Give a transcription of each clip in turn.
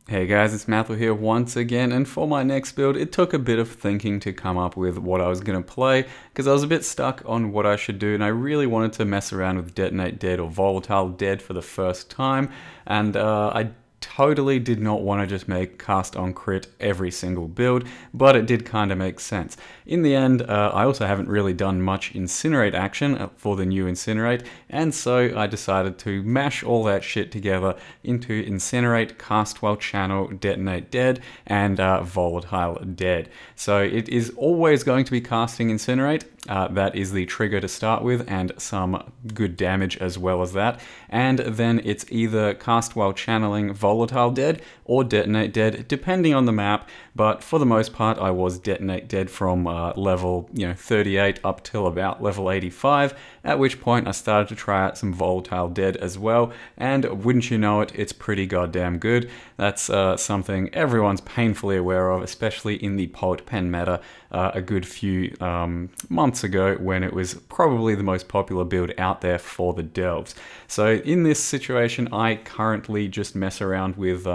Hey guys, it's Mathel here once again, and for my next build, it took a bit of thinking to come up with what I was going to play, because I was a bit stuck on what I should do, and I really wanted to mess around with Detonate Dead or Volatile Dead for the first time, and I totally did not want to just make cast on crit every single build, but it did kind of make sense. In the end, I also haven't really done much Incinerate action for the new Incinerate, and so I decided to mash all that shit together into Incinerate, Cast While Channel, Detonate Dead, and Volatile Dead. So it is always going to be casting Incinerate. That is the trigger to start with, and some good damage as well as that. And then it's either cast while channeling Volatile Dead or Detonate Dead, depending on the map. But for the most part, I was Detonate Dead from level 38 up till about level 85, at which point I started to try out some Volatile Dead as well. And wouldn't you know it, it's pretty goddamn good. That's something everyone's painfully aware of, especially in the Poet Pen meta a good few months ago, when it was probably the most popular build out there for the delves. So in this situation, I currently just mess around with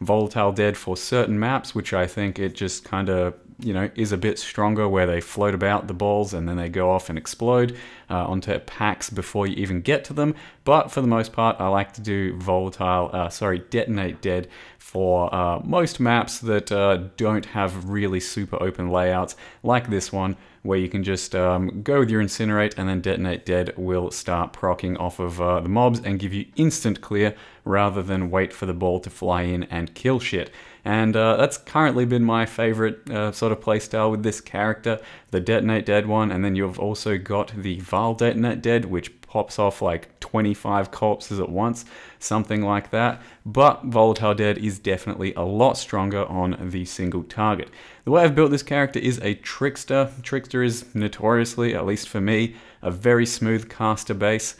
Volatile Dead for certain maps, which I think it just kind of is a bit stronger, where they float about the balls and then they go off and explode onto packs before you even get to them. But for the most part, I like to do Detonate Dead for most maps that don't have really super open layouts, like this one, where you can just go with your Incinerate, and then Detonate Dead will start proccing off of the mobs and give you instant clear, rather than wait for the ball to fly in and kill shit. And that's currently been my favorite sort of playstyle with this character, the Detonate Dead one. And then you've also got the Detonate Dead, which pops off like 25 corpses at once, something like that. But Volatile Dead is definitely a lot stronger on the single target. The way I've built this character is a Trickster. Trickster is notoriously, at least for me, a very smooth caster base.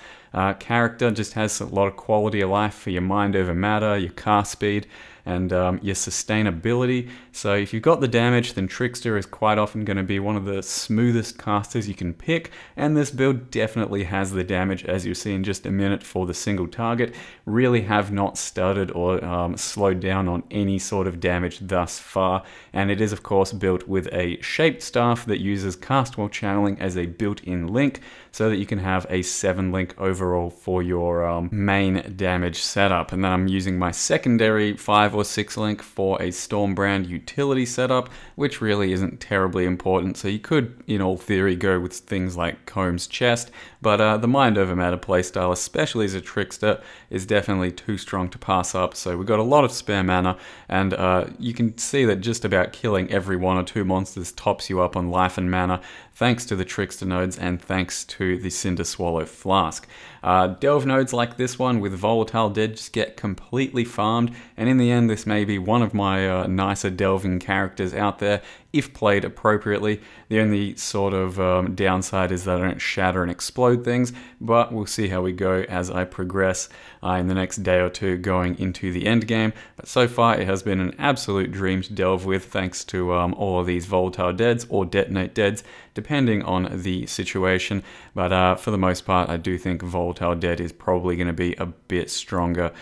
Character just has a lot of quality of life for your mind over matter, your cast speed, and your sustainability. So if you've got the damage, then Trickster is quite often going to be one of the smoothest casters you can pick, and this build definitely has the damage, as you'll see in just a minute, for the single target. Really have not stuttered or slowed down on any sort of damage thus far, and it is of course built with a shaped staff that uses cast while channeling as a built-in link, so that you can have a 7 link overall for your main damage setup. And then I'm using my secondary 5 or 6 link for a Stormbrand utility setup, which really isn't terribly important. So you could, in all theory, go with things like Comb's Chest, but the Mind Over Matter playstyle, especially as a Trickster, is definitely too strong to pass up. So we've got a lot of spare mana, and you can see that just about killing every 1 or 2 monsters tops you up on life and mana, thanks to the Trickster nodes and thanks to the Cinder Swallow Flask. Delve nodes like this one with Volatile Dead just get completely farmed, and in the end this may be one of my nicer delving characters out there if played appropriately. The only sort of downside is that I don't shatter and explode things, but we'll see how we go as I progress in the next day or two going into the end game. But so far it has been an absolute dream to delve with, thanks to all of these Volatile Deads or Detonate Deads, depending on the situation. But for the most part, I do think Volatile Dead is probably going to be a bit stronger,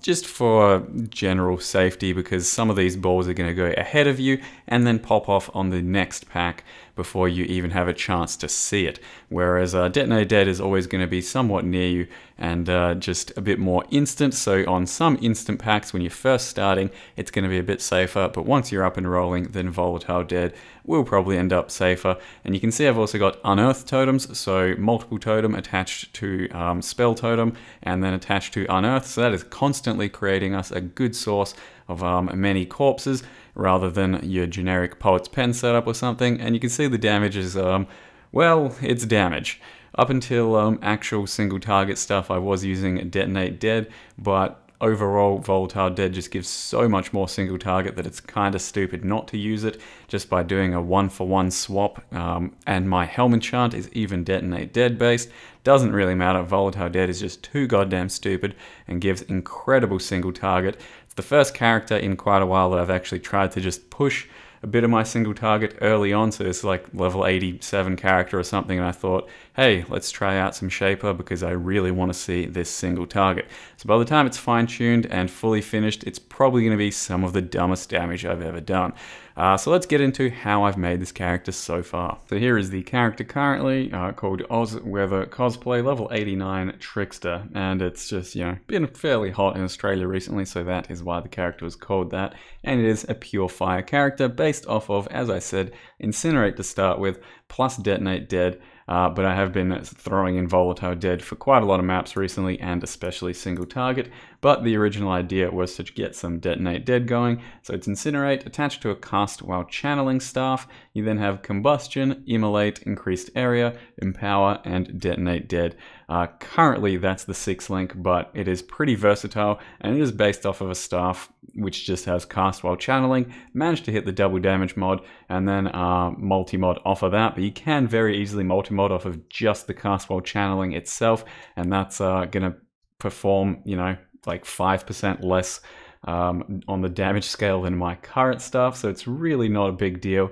just for general safety, because some of these balls are going to go ahead of you and then pop off on the next pack before you even have a chance to see it. Whereas Detonate Dead is always going to be somewhat near you and just a bit more instant. So on some instant packs when you're first starting, it's going to be a bit safer, but once you're up and rolling, then Volatile Dead will probably end up safer. And you can see I've also got Unearth totems, so multiple totem attached to spell totem and then attached to Unearth, so that is constantly creating us a good source of many corpses, rather than your generic Poet's Pen setup or something. And you can see the damage is, well, it's damage. Up until actual single target stuff, I was using Detonate Dead, but overall Volatile Dead just gives so much more single target that it's kind of stupid not to use it, just by doing a 1-for-1 swap. And my Helm enchant is even Detonate Dead based. Doesn't really matter, Volatile Dead is just too goddamn stupid and gives incredible single target. It's the first character in quite a while that I've actually tried to just push a bit of my single target early on, so it's like level 87 character or something, and I thought, hey, let's try out some Shaper because I really want to see this single target. So by the time it's fine-tuned and fully finished, it's probably going to be some of the dumbest damage I've ever done. So let's get into how I've made this character so far. So here is the character currently, called Oz Weather Cosplay, level 89 Trickster, and it's just, you know, been fairly hot in Australia recently, so that is why the character was called that. And it is a pure fire character based off of, as I said, Incinerate to start with, plus Detonate Dead. But I have been throwing in Volatile Dead for quite a lot of maps recently, and especially single target. But the original idea was to get some Detonate Dead going. So it's Incinerate attached to a cast while channeling staff. You then have Combustion, Immolate, Increased Area, Empower, and Detonate Dead. Currently that's the 6 link, but it is pretty versatile, and it is based off of a staff which just has cast while channeling. Managed to hit the double damage mod, and then multi-mod off of that, but you can very easily multi-mod off of just the cast while channeling itself, and that's gonna perform, you know, like 5% less on the damage scale than my current stuff, so it's really not a big deal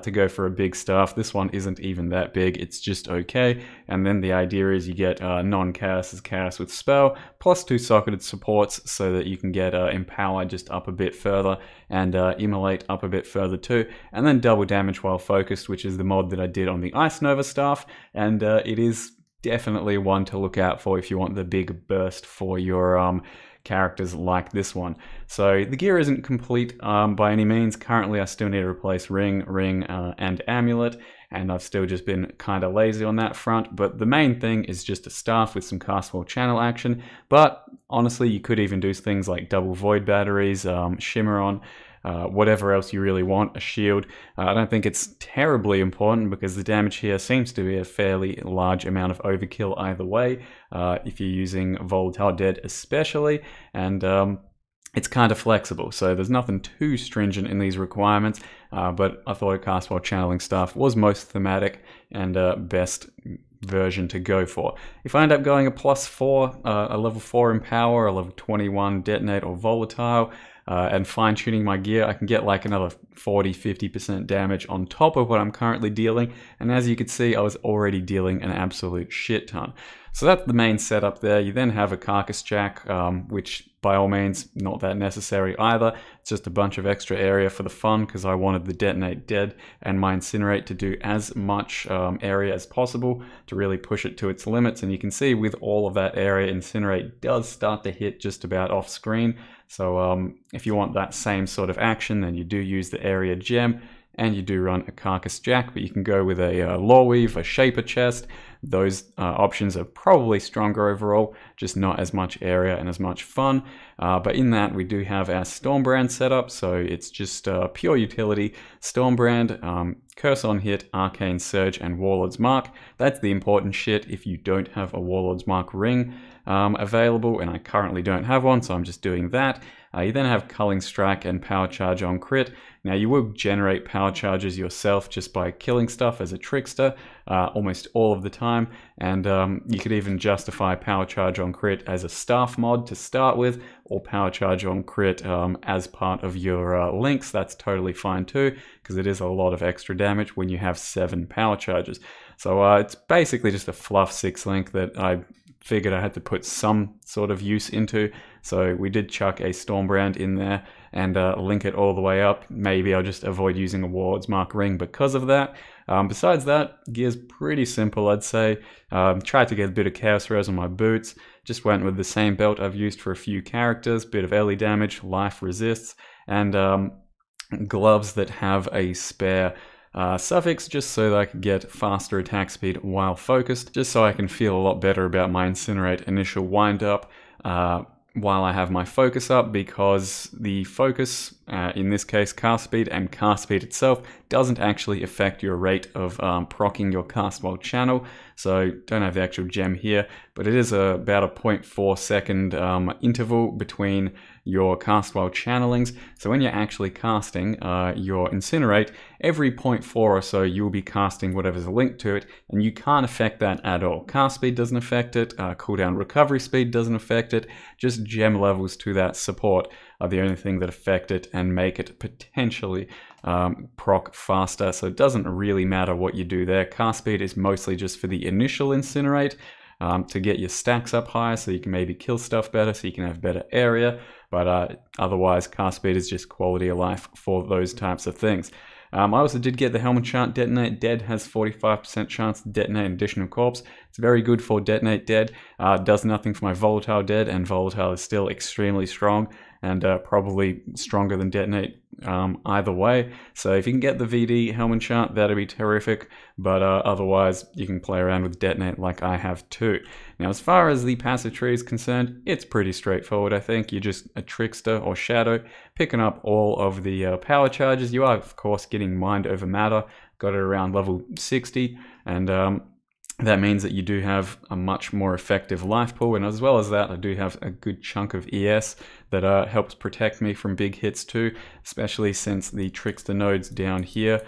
to go for a big stuff. This one isn't even that big, it's just okay. And then the idea is you get non-chaos as chaos with spell, plus 2 socketed supports so that you can get Empower just up a bit further, and Immolate up a bit further too, and then double damage while focused, which is the mod that I did on the Ice Nova staff, and it is definitely one to look out for if you want the big burst for your characters like this one. So the gear isn't complete by any means. Currently I still need to replace ring, and amulet, and I've still just been kind of lazy on that front, but the main thing is just a staff with some cast while channel action. But honestly, you could even do things like double void batteries, shimmer on, whatever else you really want, a shield. I don't think it's terribly important because the damage here seems to be a fairly large amount of overkill either way, if you're using Volatile Dead especially, and it's kind of flexible, so there's nothing too stringent in these requirements, but I thought a cast while channeling stuff was most thematic and best version to go for. If I end up going a +4, a level 4 Empower, a level 21 Detonate or Volatile, and fine-tuning my gear, I can get like another 40-50% damage on top of what I'm currently dealing, and as you can see, I was already dealing an absolute shit ton. So that's the main setup there. You then have a Carcass Jack, which by all means not that necessary either. It's just a bunch of extra area for the fun because I wanted the Detonate Dead and my Incinerate to do as much area as possible to really push it to its limits, and you can see with all of that area, Incinerate does start to hit just about off screen. So if you want that same sort of action, then you do use the area gem, and you do run a Carcass Jack, but you can go with a Lore Weave, a Shaper Chest. Those options are probably stronger overall, just not as much area and as much fun. But in that, we do have our Stormbrand setup, so it's just pure utility. Stormbrand, Curse on Hit, Arcane Surge, and Warlord's Mark. That's the important shit if you don't have a Warlord's Mark ring available, and I currently don't have one, so I'm just doing that. You then have Culling Strike and Power Charge on crit. Now you will generate power charges yourself just by killing stuff as a trickster almost all of the time, and you could even justify Power Charge on crit as a staff mod to start with, or Power Charge on crit as part of your links. That's totally fine too, because it is a lot of extra damage when you have 7 power charges. So it's basically just a fluff 6 link that I figured I had to put some sort of use into. So we did chuck a Stormbrand in there and link it all the way up. Maybe I'll just avoid using a Warlord's Mark ring because of that. Besides that, gear's pretty simple, I'd say. Tried to get a bit of Chaos Res on my boots. Just went with the same belt I've used for a few characters. Bit of early damage, life resists, and gloves that have a spare suffix just so that I can get faster attack speed while focused, just so I can feel a lot better about my Incinerate initial wind up while I have my focus up, because the focus, in this case cast speed, and cast speed itself doesn't actually affect your rate of proccing your cast while channel. So don't have the actual gem here, but it is about a 0.4 second interval between your cast while channelings. So when you're actually casting your Incinerate, every 0.4 or so you'll be casting whatever's linked to it, and you can't affect that at all. Cast speed doesn't affect it, cooldown recovery speed doesn't affect it, just gem levels to that support are the only thing that affect it and make it potentially proc faster. So it doesn't really matter what you do there. Cast speed is mostly just for the initial Incinerate, to get your stacks up higher so you can maybe kill stuff better, so you can have better area. But otherwise, cast speed is just quality of life for those types of things. I also did get the helmet chant. Detonate Dead has 45% chance to detonate an additional corpse. It's very good for Detonate Dead. Does nothing for my Volatile Dead, and Volatile is still extremely strong and probably stronger than Detonate either way. So if you can get the VD helmet chant, that'd be terrific. But otherwise, you can play around with Detonate like I have too. Now, as far as the passive tree is concerned, it's pretty straightforward, I think. You're just a Trickster or Shadow, picking up all of the power charges. You are, of course, getting Mind over Matter. Got it around level 60, and that means that you do have a much more effective life pool, and as well as that, I do have a good chunk of ES that helps protect me from big hits too, especially since the Trickster nodes down here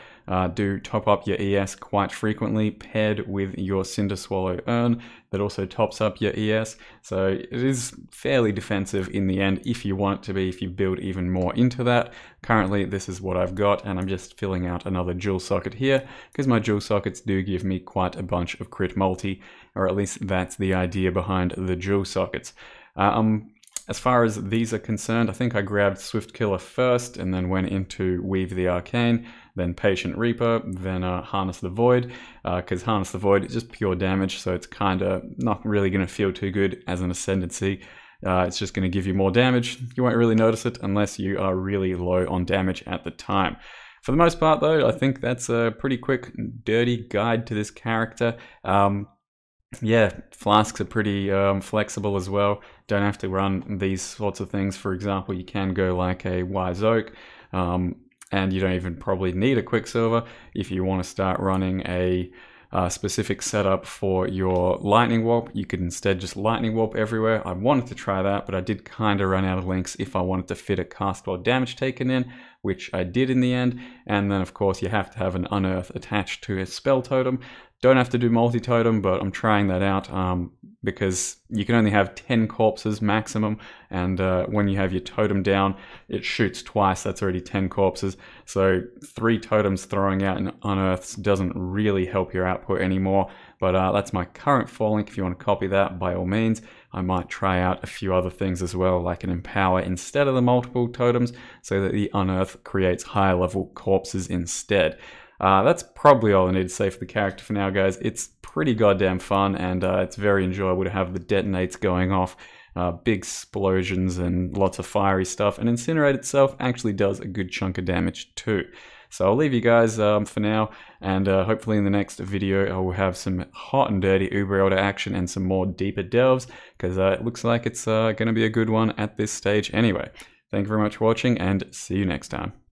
do top up your ES quite frequently, paired with your Cinder Swallow Urn that also tops up your ES. So it is fairly defensive in the end if you want it to be, if you build even more into that. Currently, this is what I've got, and I'm just filling out another jewel socket here because my jewel sockets do give me quite a bunch of crit multi, or at least that's the idea behind the jewel sockets. As far as these are concerned, I think I grabbed Swift Killer first and then went into Weave the Arcane, then Patient Reaper, then Harness the Void, because Harness the Void is just pure damage, so it's kind of not really going to feel too good as an Ascendancy. It's just going to give you more damage. You won't really notice it unless you are really low on damage at the time. For the most part though, I think that's a pretty quick, dirty guide to this character. Yeah, flasks are pretty flexible as well. Don't have to run these sorts of things. For example, you can go like a Wise Oak, and you don't even probably need a Quicksilver if you want to start running a specific setup for your Lightning Warp. You could instead just Lightning Warp everywhere. I wanted to try that, but I did kind of run out of links if I wanted to fit a cast while damage taken in, which I did in the end. And then of course you have to have an Unearth attached to a spell totem. Don't have to do multi-totem, but I'm trying that out because you can only have 10 corpses maximum, and when you have your totem down, it shoots twice. That's already 10 corpses. So 3 totems throwing out an Unearths doesn't really help your output anymore. But that's my current fall link. If you want to copy that, by all means. I might try out a few other things as well, like an Empower instead of the multiple totems, so that the Unearth creates higher level corpses instead. That's probably all I need to say for the character for now, guys. It's pretty goddamn fun, and it's very enjoyable to have the detonates going off, big explosions and lots of fiery stuff, and Incinerate itself actually does a good chunk of damage too. So I'll leave you guys for now, and hopefully in the next video I will have some hot and dirty Uber Elder action and some more deeper delves, because it looks like it's going to be a good one at this stage anyway. Thank you very much for watching, and see you next time.